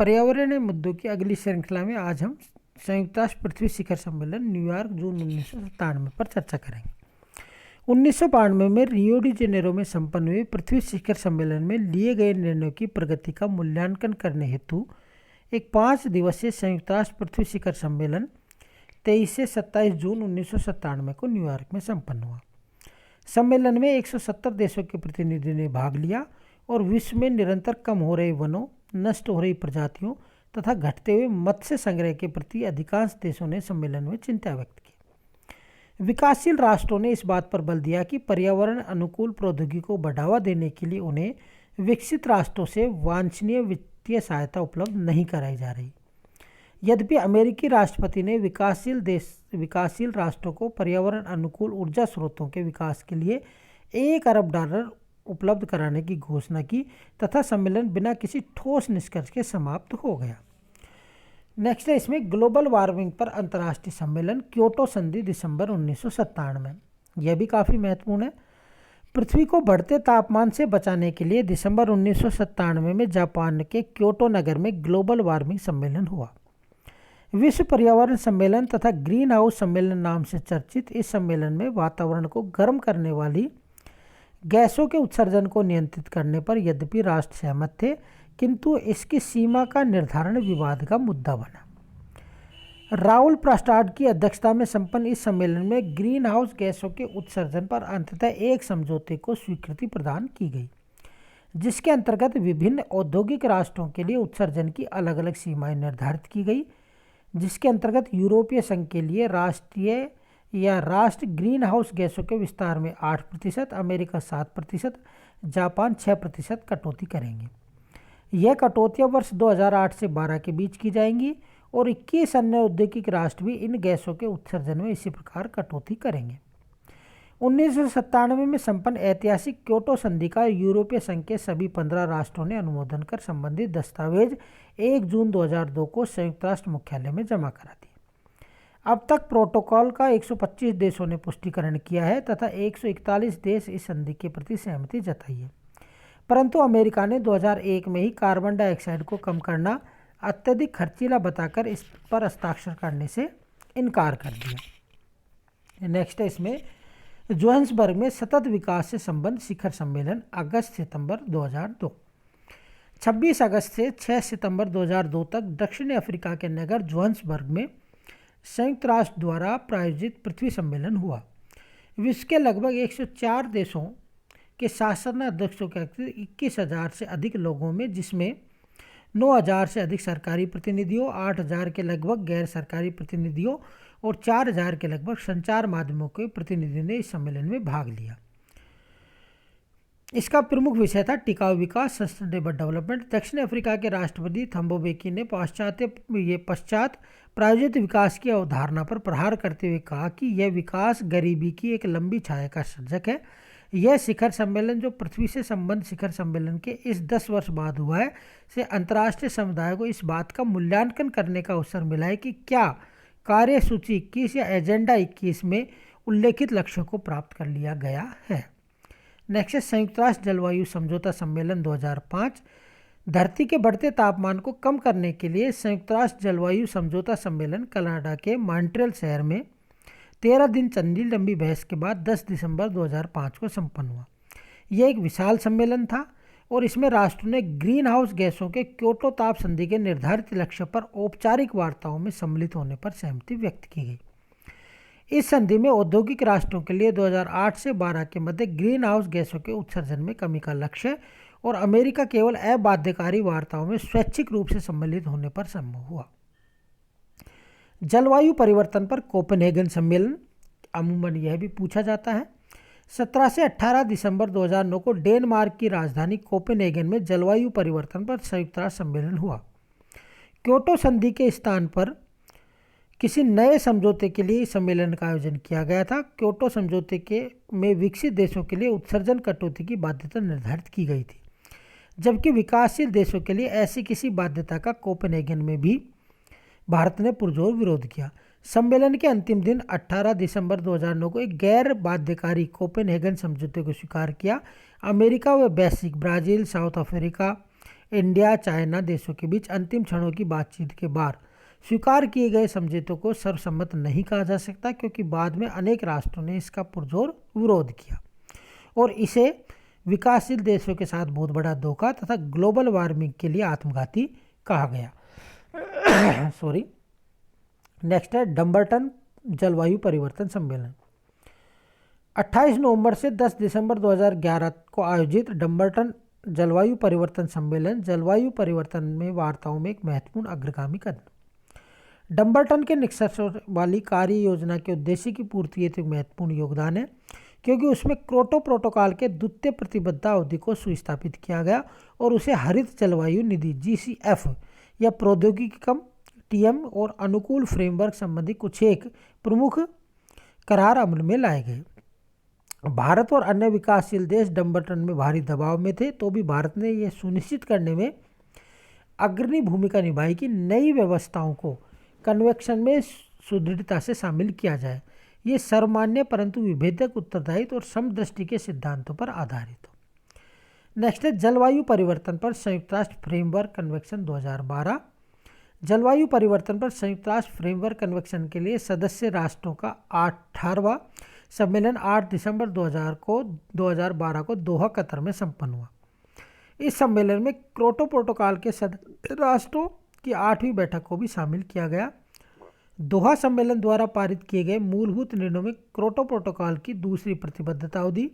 पर्यावरणीय मुद्दों की अगली श्रृंखला में आज हम संयुक्त राष्ट्र पृथ्वी शिखर सम्मेलन न्यूयॉर्क जून 1997 पर चर्चा करेंगे। 1992 में रियो डी जेनेरो में संपन्न हुए पृथ्वी शिखर सम्मेलन में लिए गए निर्णयों की प्रगति का मूल्यांकन करने हेतु एक 5 दिवसीय संयुक्त राष्ट्र पृथ्वी शिखर सम्मेलन 23 से 27 जून 1997 को न्यूयॉर्क में संपन्न हुआ। सम्मेलन में 170 देशों के प्रतिनिधियों ने भाग लिया और विश्व में निरंतर कम हो रहे वनों, नष्ट हो रही प्रजातियों तथा घटते हुए मत्स्य संग्रह के प्रति अधिकांश देशों ने सम्मेलन में चिंता व्यक्त की। विकासशील राष्ट्रों ने इस बात पर बल दिया कि पर्यावरण अनुकूल प्रौद्योगिकी को बढ़ावा देने के लिए उन्हें विकसित राष्ट्रों से वांछनीय वित्तीय सहायता उपलब्ध नहीं कराई जा रही। यद्यपि अमेरिकी राष्ट्रपति ने विकासशील राष्ट्रों को पर्यावरण अनुकूल ऊर्जा स्रोतों के विकास के लिए $1 अरब उपलब्ध कराने की घोषणा की तथा सम्मेलन बिना किसी ठोस निष्कर्ष के समाप्त हो गया। नेक्स्ट है इसमें ग्लोबल वार्मिंग पर अंतर्राष्ट्रीय सम्मेलन क्योटो संधि दिसंबर 1997। यह भी काफ़ी महत्वपूर्ण है। पृथ्वी को बढ़ते तापमान से बचाने के लिए दिसंबर 1997 में जापान के क्योटो नगर में ग्लोबल वार्मिंग सम्मेलन हुआ। विश्व पर्यावरण सम्मेलन तथा ग्रीन हाउस सम्मेलन नाम से चर्चित इस सम्मेलन में वातावरण को गर्म करने वाली गैसों के उत्सर्जन को नियंत्रित करने पर यद्यपि राष्ट्र सहमत थे, किंतु इसकी सीमा का निर्धारण विवाद का मुद्दा बना। राउल प्रास्टाड की अध्यक्षता में संपन्न इस सम्मेलन में ग्रीन हाउस गैसों के उत्सर्जन पर अंततः एक समझौते को स्वीकृति प्रदान की गई, जिसके अंतर्गत विभिन्न औद्योगिक राष्ट्रों के लिए उत्सर्जन की अलग अलग सीमाएं निर्धारित की गई, जिसके अंतर्गत यूरोपीय संघ के लिए राष्ट्र ग्रीन हाउस गैसों के विस्तार में 8%, अमेरिका 7%, जापान 6% कटौती करेंगे। यह कटौतियाँ वर्ष 2008 से 12 के बीच की जाएंगी और 21 अन्य औद्योगिक राष्ट्र भी इन गैसों के उत्सर्जन में इसी प्रकार कटौती करेंगे। 1997 में संपन्न ऐतिहासिक क्योटो संधि का यूरोपीय संघ के सभी 15 राष्ट्रों ने अनुमोदन कर संबंधित दस्तावेज 1 जून 2002 को संयुक्त राष्ट्र मुख्यालय में जमा करा दिए। अब तक प्रोटोकॉल का 125 देशों ने पुष्टिकरण किया है तथा 141 देश इस संधि के प्रति सहमति जताई है, परंतु अमेरिका ने 2001 में ही कार्बन डाइऑक्साइड को कम करना अत्यधिक खर्चीला बताकर इस पर हस्ताक्षर करने से इनकार कर दिया। नेक्स्ट है इसमें जोहान्सबर्ग में सतत विकास से संबंध शिखर सम्मेलन अगस्त-सितंबर 2002। 26 अगस्त से 6 सितंबर 2002 तक दक्षिणी अफ्रीका के नगर जोहान्सबर्ग में संयुक्त राष्ट्र द्वारा प्रायोजित पृथ्वी सम्मेलन हुआ। विश्व के लगभग 104 देशों के शासनाध्यक्षों के 21,000 से अधिक लोगों में, जिसमें 9,000 से अधिक सरकारी प्रतिनिधियों, 8,000 के लगभग गैर सरकारी प्रतिनिधियों और 4,000 के लगभग संचार माध्यमों के प्रतिनिधियों ने इस सम्मेलन में भाग लिया। इसका प्रमुख विषय था टिकाऊ विकास, सस्टेनेबल डेवलपमेंट। दक्षिण अफ्रीका के राष्ट्रपति थम्बो बेकी ने पश्चात प्रायोजित विकास की अवधारणा पर प्रहार करते हुए कहा कि यह विकास गरीबी की एक लंबी छाया का सर्जक है। यह शिखर सम्मेलन, जो पृथ्वी से संबंध शिखर सम्मेलन के इस 10 वर्ष बाद हुआ है, से अंतर्राष्ट्रीय समुदाय को इस बात का मूल्यांकन करने का अवसर मिला है कि क्या कार्यसूची 21 या एजेंडा 21 में उल्लेखित लक्ष्यों को प्राप्त कर लिया गया है। नेक्स्ट है संयुक्त राष्ट्र जलवायु समझौता सम्मेलन 2005। धरती के बढ़ते तापमान को कम करने के लिए संयुक्त राष्ट्र जलवायु समझौता सम्मेलन कनाडा के मॉन्ट्रियल शहर में 13 दिन चलने लंबी बहस के बाद 10 दिसंबर 2005 को संपन्न हुआ। यह एक विशाल सम्मेलन था और इसमें राष्ट्रों ने ग्रीन हाउस गैसों के क्योटो ताप संधि के निर्धारित लक्ष्य पर औपचारिक वार्ताओं में सम्मिलित होने पर सहमति व्यक्त की गई। इस संधि में औद्योगिक राष्ट्रों के लिए 2008 से 12 के मध्य ग्रीन हाउस गैसों के उत्सर्जन में कमी का लक्ष्य और अमेरिका केवल अबाध्यकारी वार्ताओं में स्वैच्छिक रूप से सम्मिलित होने पर संभव हुआ। जलवायु परिवर्तन पर कोपेनहेगन सम्मेलन, अमूमन यह भी पूछा जाता है। 17 से 18 दिसंबर 2009 को डेनमार्क की राजधानी कोपेनहेगन में जलवायु परिवर्तन पर संयुक्त राष्ट्र सम्मेलन हुआ। क्योटो संधि के स्थान पर किसी नए समझौते के लिए सम्मेलन का आयोजन किया गया था। क्योटो समझौते में विकसित देशों के लिए उत्सर्जन कटौती की बाध्यता निर्धारित की गई थी, जबकि विकासशील देशों के लिए ऐसी किसी बाध्यता का कोपेनहेगन में भी भारत ने पुरजोर विरोध किया। सम्मेलन के अंतिम दिन 18 दिसंबर 2009 को एक गैर बाध्यकारी कोपेनहेगन समझौते को स्वीकार किया। अमेरिका व वैश्विक Brazil, south Africa, India China देशों के बीच अंतिम क्षणों की बातचीत के बाद स्वीकार किए गए समझौतों को सर्वसम्मत नहीं कहा जा सकता, क्योंकि बाद में अनेक राष्ट्रों ने इसका पुरजोर विरोध किया और इसे विकासशील देशों के साथ बहुत बड़ा धोखा तथा ग्लोबल वार्मिंग के लिए आत्मघाती कहा गया। सॉरी। नेक्स्ट है डम्बरटन जलवायु परिवर्तन सम्मेलन। 28 नवंबर से 10 दिसंबर 2011 को आयोजित डम्बरटन जलवायु परिवर्तन सम्मेलन जलवायु परिवर्तन में वार्ताओं में एक महत्वपूर्ण अग्रगामी कदम। डम्बरटन के निष्कर्ष वाली कार्य योजना के उद्देश्य की पूर्ति हेतु एक महत्वपूर्ण योगदान है, क्योंकि उसमें क्योटो प्रोटोकॉल के द्वितीय प्रतिबद्धता अवधि को सुस्थापित किया गया और उसे हरित जलवायु निधि GCF या प्रौद्योगिकी कम TM और अनुकूल फ्रेमवर्क संबंधी कुछ एक प्रमुख करार अमल में लाए गए। भारत और अन्य विकासशील देश डम्बरटन में भारी दबाव में थे, तो भी भारत ने यह सुनिश्चित करने में अग्रणी भूमिका निभाई कि नई व्यवस्थाओं को कन्वेक्शन में सुदृढ़ता से शामिल किया जाए। ये सर्वमान्य परंतु विभेदक उत्तरदायित्व और समदृष्टि के सिद्धांतों पर आधारित हो। नेक्स्ट है जलवायु परिवर्तन पर संयुक्त राष्ट्र फ्रेमवर्क कन्वेंशन 2012। जलवायु परिवर्तन पर संयुक्त राष्ट्र फ्रेमवर्क कन्वेंशन के लिए सदस्य राष्ट्रों का 18वां सम्मेलन 8 दिसंबर 2012 को दोहा कतर में संपन्न हुआ। इस सम्मेलन में क्योटो प्रोटोकॉल के सदस्य राष्ट्रों की 8वीं बैठक को भी शामिल किया गया। दोहा सम्मेलन द्वारा पारित किए गए मूलभूत निर्णयों में क्योटो प्रोटोकॉल की दूसरी प्रतिबद्धता अवधि,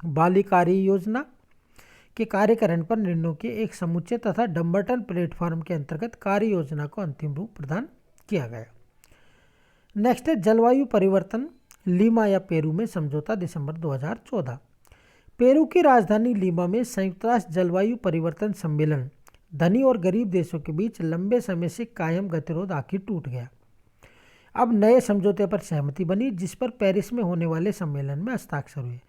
बाली कार्य योजना के कार्यकरण पर निर्णयों के एक समुच्चय तथा डम्बरटन प्लेटफॉर्म के अंतर्गत कार्य योजना को अंतिम रूप प्रदान किया गया। नेक्स्ट है जलवायु परिवर्तन लीमा या पेरू में समझौता दिसंबर 2014। पेरू की राजधानी लीमा में संयुक्त राष्ट्र जलवायु परिवर्तन सम्मेलन धनी और गरीब देशों के बीच लंबे समय से कायम गतिरोध आखिर टूट गया। अब नए समझौते पर सहमति बनी, जिस पर पेरिस में होने वाले सम्मेलन में हस्ताक्षर हुए।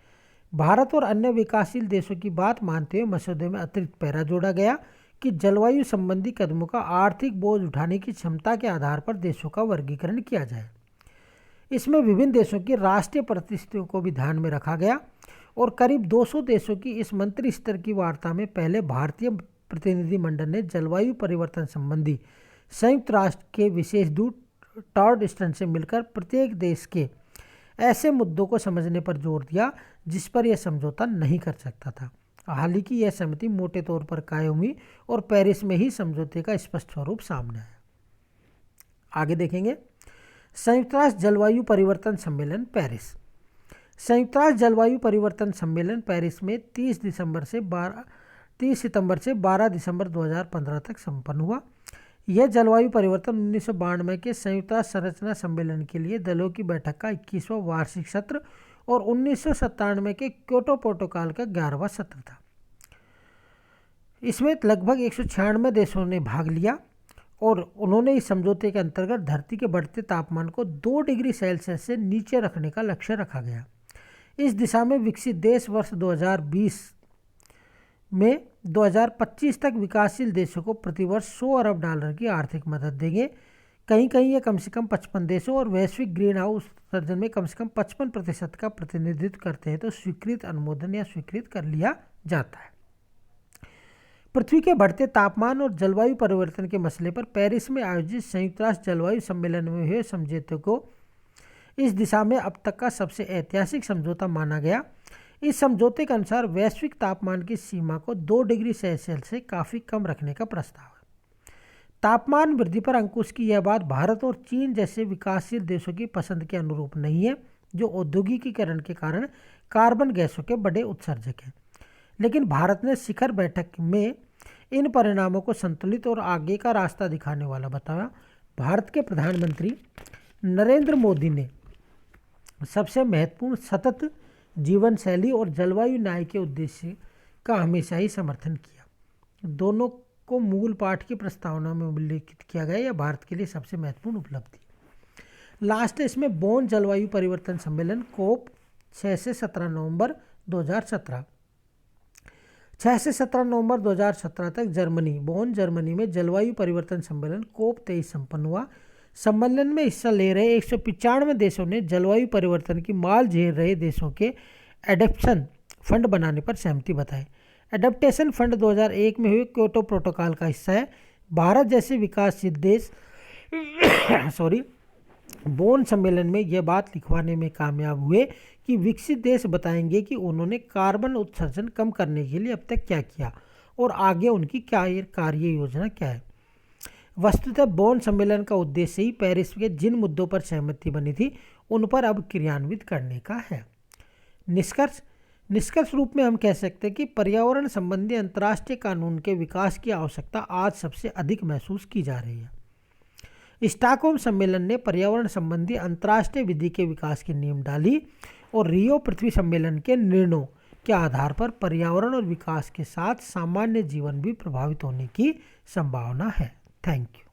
भारत और अन्य विकासशील देशों की बात मानते हुए मसौदे में अतिरिक्त पैरा जोड़ा गया कि जलवायु संबंधी कदमों का आर्थिक बोझ उठाने की क्षमता के आधार पर देशों का वर्गीकरण किया जाए। इसमें विभिन्न देशों की राष्ट्रीय परिस्थितियों को भी ध्यान में रखा गया और करीब 200 देशों की इस मंत्री स्तर की वार्ता में पहले भारतीय प्रतिनिधिमंडल ने जलवायु परिवर्तन संबंधी संयुक्त राष्ट्र के विशेष दूत टॉड स्टर्न से मिलकर प्रत्येक देश के ऐसे मुद्दों को समझने पर जोर दिया जिस पर यह समझौता नहीं कर सकता था। हालांकि यह सहमति मोटे तौर पर कायम हुई और पेरिस में ही समझौते का स्पष्ट स्वरूप सामने आया। आगे देखेंगे संयुक्त राष्ट्र जलवायु परिवर्तन सम्मेलन पेरिस। संयुक्त राष्ट्र जलवायु परिवर्तन सम्मेलन पेरिस में 30 सितंबर से 12 दिसंबर 2015 तक संपन्न हुआ। यह जलवायु परिवर्तन 1992 के संयुक्त राष्ट्र संरचना सम्मेलन के लिए दलों की बैठक का 21वां वार्षिक सत्र और 1997 के क्योटो प्रोटोकॉल का 11वां सत्र था। इसमें लगभग 196 देशों ने भाग लिया और उन्होंने इस समझौते के अंतर्गत धरती के बढ़ते तापमान को 2 डिग्री सेल्सियस से नीचे रखने का लक्ष्य रखा गया। इस दिशा में विकसित देश वर्ष 2020 में 2025 तक विकासशील देशों को प्रतिवर्ष $100 अरब की आर्थिक मदद देंगे। कहीं कहीं ये कम से कम 55 देशों और वैश्विक ग्रीन हाउस उत्सर्जन में कम से कम 55% का प्रतिनिधित्व करते हैं तो स्वीकृत अनुमोदन या स्वीकृत कर लिया जाता है। पृथ्वी के बढ़ते तापमान और जलवायु परिवर्तन के मसले पर पेरिस में आयोजित संयुक्त राष्ट्र जलवायु सम्मेलन में हुए समझौते को इस दिशा में अब तक का सबसे ऐतिहासिक समझौता माना गया। इस समझौते के अनुसार वैश्विक तापमान की सीमा को 2 डिग्री सेल्सियस से काफ़ी कम रखने का प्रस्ताव है। तापमान वृद्धि पर अंकुश की यह बात भारत और चीन जैसे विकासशील देशों की पसंद के अनुरूप नहीं है, जो औद्योगिकीकरण के कारण कार्बन गैसों के बड़े उत्सर्जक हैं। लेकिन भारत ने शिखर बैठक में इन परिणामों को संतुलित और आगे का रास्ता दिखाने वाला बताया। भारत के प्रधानमंत्री नरेंद्र मोदी ने सबसे महत्वपूर्ण सतत जीवन शैली और जलवायु न्याय के उद्देश्य का हमेशा ही समर्थन किया। दोनों को मूल पाठ की प्रस्तावना में उल्लेखित किया गया। यह भारत के लिए सबसे महत्वपूर्ण उपलब्धि। लास्ट इसमें बोन जलवायु परिवर्तन सम्मेलन कोप 6 से 17 नवंबर 2017। 6 से 17 नवंबर 2017 तक बोन जर्मनी में जलवायु परिवर्तन सम्मेलन कोप 23 संपन्न हुआ। सम्मेलन में हिस्सा ले रहे 195 देशों ने जलवायु परिवर्तन की मार झेल रहे देशों के एडेप्शन फंड बनाने पर सहमति बताई। एडेप्टेशन फंड 2001 में हुए क्योटो प्रोटोकॉल का हिस्सा है। भारत जैसे विकासशील देश बोन सम्मेलन में यह बात लिखवाने में कामयाब हुए कि विकसित देश बताएंगे कि उन्होंने कार्बन उत्सर्जन कम करने के लिए अब तक क्या किया और आगे उनकी क्या कार्य योजना क्या है। वस्तुतः बोन सम्मेलन का उद्देश्य ही पेरिस के जिन मुद्दों पर सहमति बनी थी उन पर अब क्रियान्वित करने का है। निष्कर्ष रूप में हम कह सकते हैं कि पर्यावरण संबंधी अंतर्राष्ट्रीय कानून के विकास की आवश्यकता आज सबसे अधिक महसूस की जा रही है। स्टॉकहोम सम्मेलन ने पर्यावरण संबंधी अंतर्राष्ट्रीय विधि के विकास की नींव डाली और रियो पृथ्वी सम्मेलन के निर्णयों के आधार पर पर्यावरण और विकास के साथ सामान्य जीवन भी प्रभावित होने की संभावना है। Thank you.